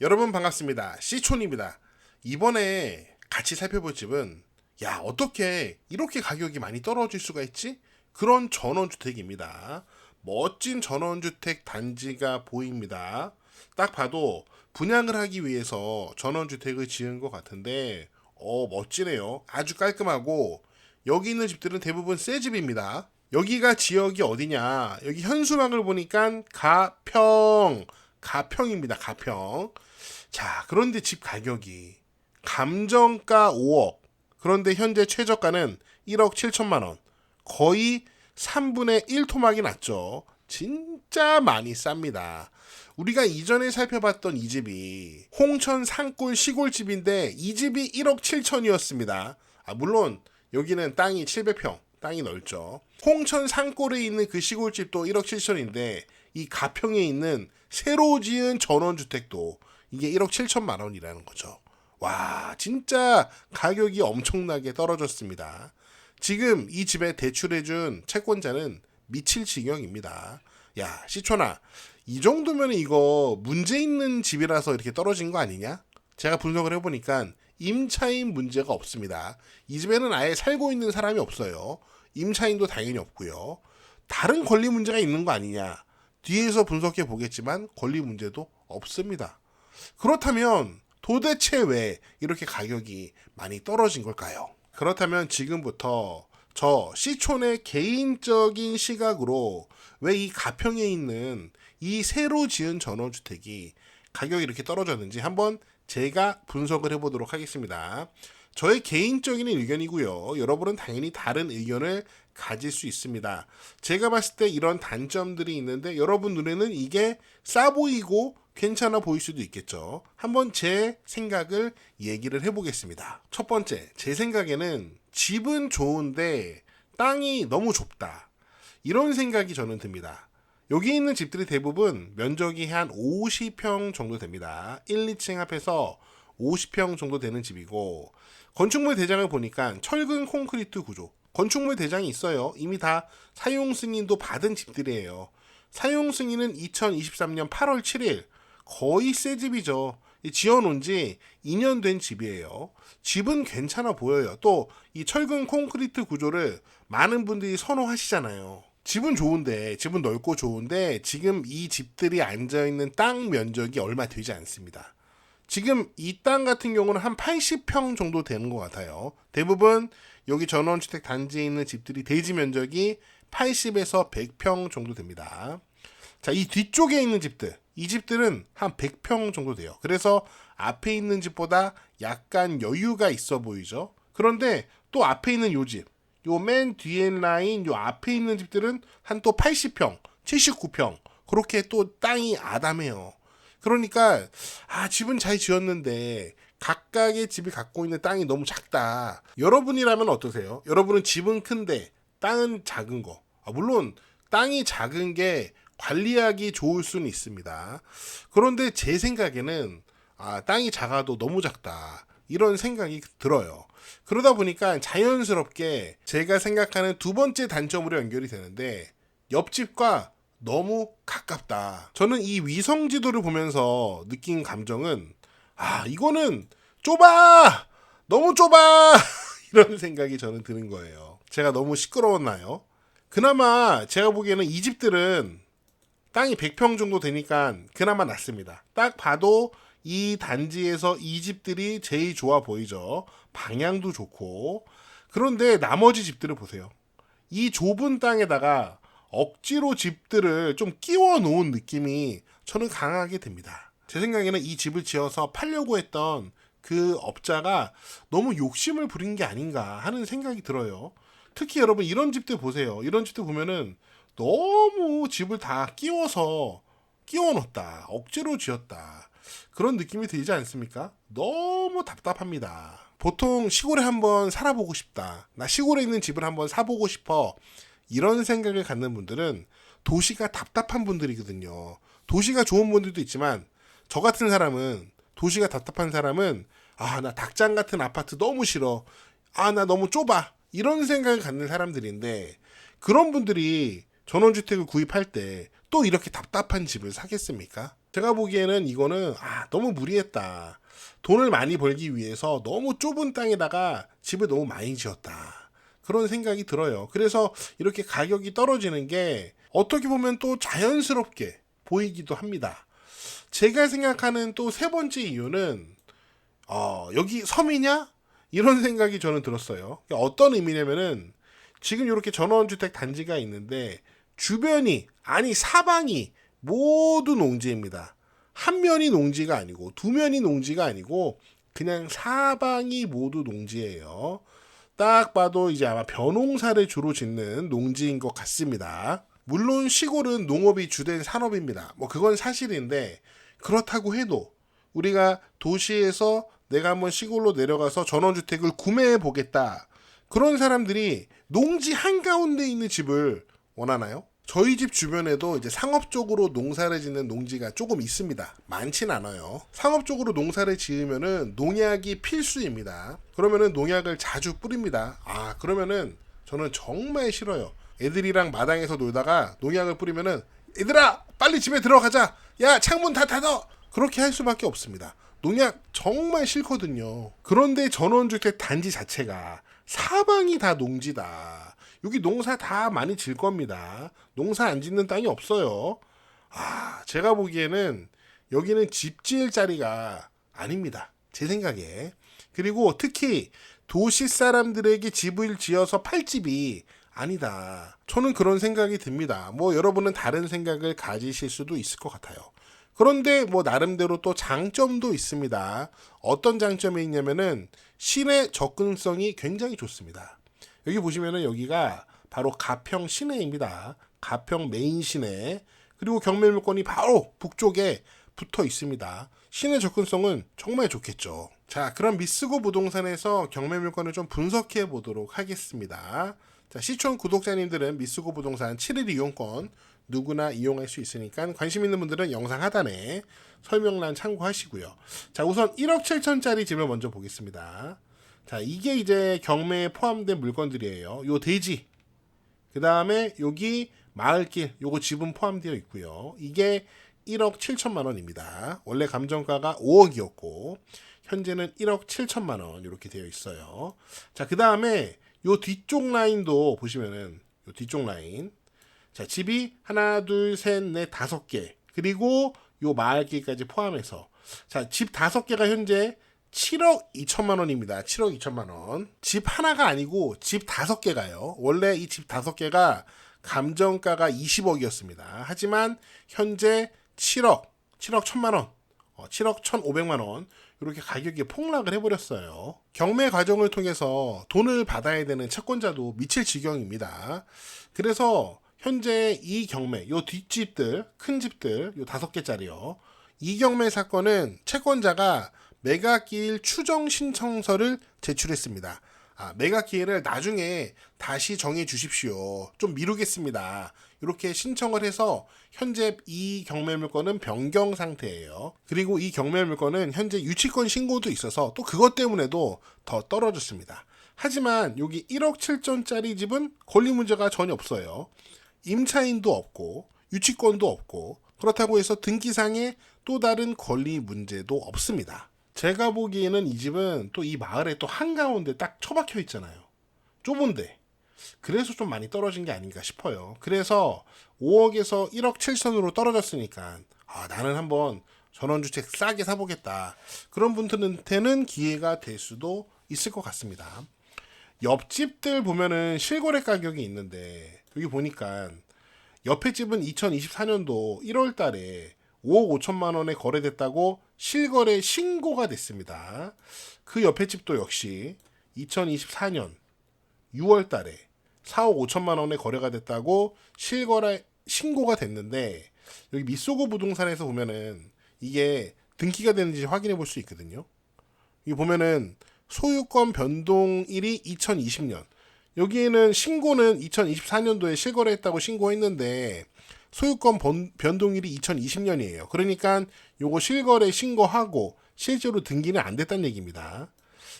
여러분 반갑습니다. C촌입니다. 이번에 같이 살펴볼 집은 어떻게 이렇게 가격이 많이 떨어질 수가 있지? 그런 전원주택입니다. 멋진 전원주택 단지가 보입니다. 딱 봐도 분양을 하기 위해서 전원주택을 지은 것 같은데 멋지네요. 아주 깔끔하고 여기 있는 집들은 대부분 새 집입니다. 여기가 지역이 어디냐? 여기 현수막을 보니까 가평입니다. 가평. 자, 그런데 집 가격이 감정가 5억. 그런데 현재 최저가는 1억 7천만 원. 거의 3분의 1 토막이 났죠. 진짜 많이 쌉니다. 우리가 이전에 살펴봤던 이 집이 홍천 산골 시골집인데 이 집이 1억 7천이었습니다. 물론 여기는 땅이 700평, 땅이 넓죠. 홍천 산골에 있는 그 시골집도 1억 7천인데 이 가평에 있는 새로 지은 전원주택도 이게 1억 7천만 원이라는 거죠. 와, 진짜 가격이 엄청나게 떨어졌습니다. 지금 이 집에 대출해준 채권자는 미칠 지경입니다. 야, 시촌아, 이 정도면 이거 문제 있는 집이라서 이렇게 떨어진 거 아니냐? 제가 분석을 해보니까 임차인 문제가 없습니다. 이 집에는 아예 살고 있는 사람이 없어요. 임차인도 당연히 없고요. 다른 권리 문제가 있는 거 아니냐? 뒤에서 분석해 보겠지만 권리 문제도 없습니다. 그렇다면 도대체 왜 이렇게 가격이 많이 떨어진 걸까요? 그렇다면 지금부터 저 C촌의 개인적인 시각으로 왜 이 가평에 있는 이 새로 지은 전원주택이 가격이 이렇게 떨어졌는지 한번 제가 분석을 해보도록 하겠습니다. 저의 개인적인 의견이고요. 여러분은 당연히 다른 의견을 가질 수 있습니다. 제가 봤을 때 이런 단점들이 있는데 여러분 눈에는 이게 싸 보이고 괜찮아 보일 수도 있겠죠. 한번 제 생각을 얘기를 해보겠습니다. 첫 번째, 제 생각에는 집은 좋은데 땅이 너무 좁다. 이런 생각이 저는 듭니다. 여기 있는 집들이 대부분 면적이 한 50평 정도 됩니다. 1, 2층 합해서 50평 정도 되는 집이고 건축물 대장을 보니까 철근 콘크리트 구조, 건축물 대장이 있어요. 이미 다 사용 승인도 받은 집들이에요. 사용 승인은 2023년 8월 7일, 거의 새 집이죠. 지어놓은 지 2년 된 집이에요. 집은 괜찮아 보여요. 또 이 철근 콘크리트 구조를 많은 분들이 선호하시잖아요. 집은 좋은데, 집은 넓고 좋은데 지금 이 집들이 앉아있는 땅 면적이 얼마 되지 않습니다. 지금 이 땅 같은 경우는 한 80평 정도 되는 것 같아요. 대부분 여기 전원주택 단지에 있는 집들이 대지 면적이 80에서 100평 정도 됩니다. 자, 이 뒤쪽에 있는 집들, 이 집들은 한 100평 정도 돼요. 그래서 앞에 있는 집보다 약간 여유가 있어 보이죠. 그런데 또 앞에 있는 요 집, 요 맨 뒤에 라인 요 앞에 있는 집들은 한 또 80평, 79평 그렇게 또 땅이 아담해요. 그러니까 집은 잘 지었는데 각각의 집이 갖고 있는 땅이 너무 작다. 여러분이라면 어떠세요? 여러분은 집은 큰데 땅은 작은 거. 물론 땅이 작은 게 관리하기 좋을 수는 있습니다. 그런데 제 생각에는 땅이 작아도 너무 작다. 이런 생각이 들어요. 그러다 보니까 자연스럽게 제가 생각하는 두 번째 단점으로 연결이 되는데 옆집과 너무 가깝다. 저는 이 위성 지도를 보면서 느낀 감정은 이거는 좁아! 너무 좁아! 이런 생각이 저는 드는 거예요. 제가 너무 시끄러웠나요? 그나마 제가 보기에는 이 집들은 땅이 100평 정도 되니까 그나마 낫습니다. 딱 봐도 이 단지에서 이 집들이 제일 좋아 보이죠. 방향도 좋고. 그런데 나머지 집들을 보세요. 이 좁은 땅에다가 억지로 집들을 좀 끼워 놓은 느낌이 저는 강하게 듭니다. 제 생각에는 이 집을 지어서 팔려고 했던 그 업자가 너무 욕심을 부린 게 아닌가 하는 생각이 들어요. 특히 여러분 이런 집들 보세요. 이런 집들 보면은 너무 집을 다 끼워 놓았다. 억지로 지었다. 그런 느낌이 들지 않습니까? 너무 답답합니다. 보통 시골에 한번 살아보고 싶다. 나 시골에 있는 집을 한번 사보고 싶어. 이런 생각을 갖는 분들은 도시가 답답한 분들이거든요. 도시가 좋은 분들도 있지만 저 같은 사람은 도시가 답답한 사람은 나 닭장 같은 아파트 너무 싫어. 나 너무 좁아. 이런 생각을 갖는 사람들인데 그런 분들이 전원주택을 구입할 때 또 이렇게 답답한 집을 사겠습니까? 제가 보기에는 이거는 너무 무리했다. 돈을 많이 벌기 위해서 너무 좁은 땅에다가 집을 너무 많이 지었다. 그런 생각이 들어요. 그래서 이렇게 가격이 떨어지는 게 어떻게 보면 또 자연스럽게 보이기도 합니다. 제가 생각하는 또 세 번째 이유는 여기 섬이냐? 이런 생각이 저는 들었어요. 어떤 의미냐면은 지금 이렇게 전원주택 단지가 있는데 주변이 아니 사방이 모두 농지입니다. 한 면이 농지가 아니고 두 면이 농지가 아니고 그냥 사방이 모두 농지예요. 딱 봐도 이제 아마 벼농사를 주로 짓는 농지인 것 같습니다. 물론 시골은 농업이 주된 산업입니다. 뭐 그건 사실인데 그렇다고 해도 우리가 도시에서 내가 한번 시골로 내려가서 전원주택을 구매해 보겠다. 그런 사람들이 농지 한가운데 있는 집을 원하나요? 저희 집 주변에도 이제 상업적으로 농사를 짓는 농지가 조금 있습니다. 많진 않아요. 상업적으로 농사를 지으면은 농약이 필수입니다. 그러면은 농약을 자주 뿌립니다. 그러면은 저는 정말 싫어요. 애들이랑 마당에서 놀다가 농약을 뿌리면은 얘들아 빨리 집에 들어가자. 야 창문 다 닫아. 그렇게 할 수밖에 없습니다. 농약 정말 싫거든요. 그런데 전원주택 단지 자체가 사방이 다 농지다. 여기 농사 다 많이 질 겁니다. 농사 안 짓는 땅이 없어요. 제가 보기에는 여기는 집 지을 자리가 아닙니다. 제 생각에. 그리고 특히 도시 사람들에게 집을 지어서 팔 집이 아니다. 저는 그런 생각이 듭니다. 뭐 여러분은 다른 생각을 가지실 수도 있을 것 같아요. 그런데 뭐 나름대로 또 장점도 있습니다. 어떤 장점이 있냐면은 시내 접근성이 굉장히 좋습니다. 여기 보시면은 여기가 바로 가평 시내입니다. 가평 메인 시내. 그리고 경매물건이 바로 북쪽에 붙어 있습니다. 시내 접근성은 정말 좋겠죠. 자, 그럼 미쓰고 부동산에서 경매물건을 좀 분석해 보도록 하겠습니다. 자, 시청 구독자님들은 미쓰고 부동산 7일 이용권 누구나 이용할 수 있으니까 관심 있는 분들은 영상 하단에 설명란 참고하시고요. 자, 우선 1억 7천짜리 집을 먼저 보겠습니다. 자, 이게 이제 경매에 포함된 물건들이에요. 요 대지, 그 다음에 여기 마을길, 요거 집은 포함되어 있고요. 이게 1억 7천만 원입니다. 원래 감정가가 5억이었고 현재는 1억 7천만 원 이렇게 되어 있어요. 자, 그 다음에 요 뒤쪽 라인도 보시면은 요 뒤쪽 라인, 자, 집이 하나, 둘, 셋, 넷, 5개, 그리고 요 마을길까지 포함해서 자, 집 5개가 현재 7억 2천만 원입니다. 7억 2천만 원. 집 하나가 아니고 집 5개가요. 원래 이 집 5개가 감정가가 20억이었습니다. 하지만 현재 7억 1천만 원, 7억 1,500만 원 이렇게 가격이 폭락을 해버렸어요. 경매 과정을 통해서 돈을 받아야 되는 채권자도 미칠 지경입니다. 그래서 현재 이 경매, 요 뒷집들, 큰 집들, 요 5개짜리요. 이 경매 사건은 채권자가 매각기일 추정 신청서를 제출했습니다. 매각기일을 나중에 다시 정해 주십시오. 좀 미루겠습니다. 이렇게 신청을 해서 현재 이 경매물건은 변경 상태예요. 그리고 이 경매물건은 현재 유치권 신고도 있어서 또 그것 때문에도 더 떨어졌습니다. 하지만 여기 1억 7천짜리 집은 권리 문제가 전혀 없어요. 임차인도 없고 유치권도 없고 그렇다고 해서 등기상에 또 다른 권리 문제도 없습니다. 제가 보기에는 이 집은 또 이 마을에 또 한가운데 딱 처박혀 있잖아요. 좁은데. 그래서 좀 많이 떨어진 게 아닌가 싶어요. 그래서 5억에서 1억 7천으로 떨어졌으니까 나는 한번 전원주택 싸게 사보겠다. 그런 분들한테는 기회가 될 수도 있을 것 같습니다. 옆집들 보면은 실거래 가격이 있는데 여기 보니까 옆에 집은 2024년도 1월 달에 5억 5천만 원에 거래됐다고 실거래 신고가 됐습니다. 그 옆에 집도 역시 2024년 6월 달에 4억 5천만 원에 거래가 됐다고 실거래 신고가 됐는데 여기 미쓰고 부동산에서 보면은 이게 등기가 되는지 확인해 볼 수 있거든요. 여기 보면은 소유권 변동일이 2020년. 여기에는 신고는 2024년도에 실거래했다고 신고했는데 소유권 변동일이 2020년이에요. 그러니까 요거 실거래 신고하고 실제로 등기는 안 됐다는 얘기입니다.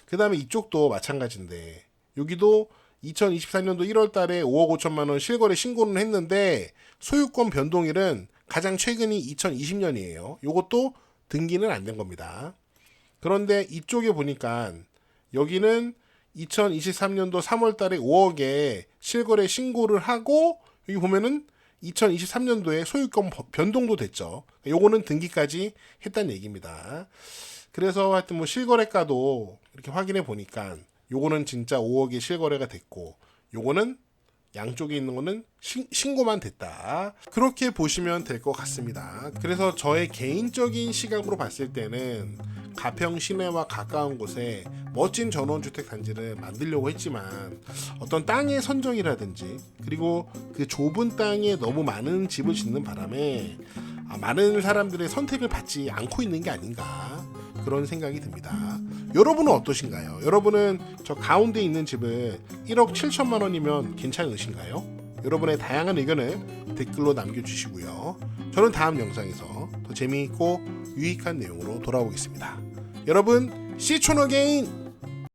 그 다음에 이쪽도 마찬가지인데 여기도 2024년도 1월 달에 5억 5천만 원 실거래 신고는 했는데 소유권 변동일은 가장 최근이 2020년이에요. 요것도 등기는 안 된 겁니다. 그런데 이쪽에 보니까 여기는 2023년도 3월 달에 5억에 실거래 신고를 하고 여기 보면은 2023년도에 소유권 변동도 됐죠. 요거는 등기까지 했다는 얘기입니다. 그래서 하여튼 뭐 실거래가도 이렇게 확인해 보니까 요거는 진짜 5억의 실거래가 됐고 요거는 양쪽에 있는 거는 신고만 됐다. 그렇게 보시면 될 것 같습니다. 그래서 저의 개인적인 시각으로 봤을 때는 가평 시내와 가까운 곳에 멋진 전원주택 단지를 만들려고 했지만 어떤 땅의 선정이라든지 그리고 그 좁은 땅에 너무 많은 집을 짓는 바람에 많은 사람들의 선택을 받지 않고 있는 게 아닌가 그런 생각이 듭니다. 여러분은 어떠신가요? 여러분은 저 가운데 있는 집을 1억 7천만 원이면 괜찮으신가요? 여러분의 다양한 의견을 댓글로 남겨주시고요. 저는 다음 영상에서 더 재미있고 유익한 내용으로 돌아오겠습니다. 여러분, See you again!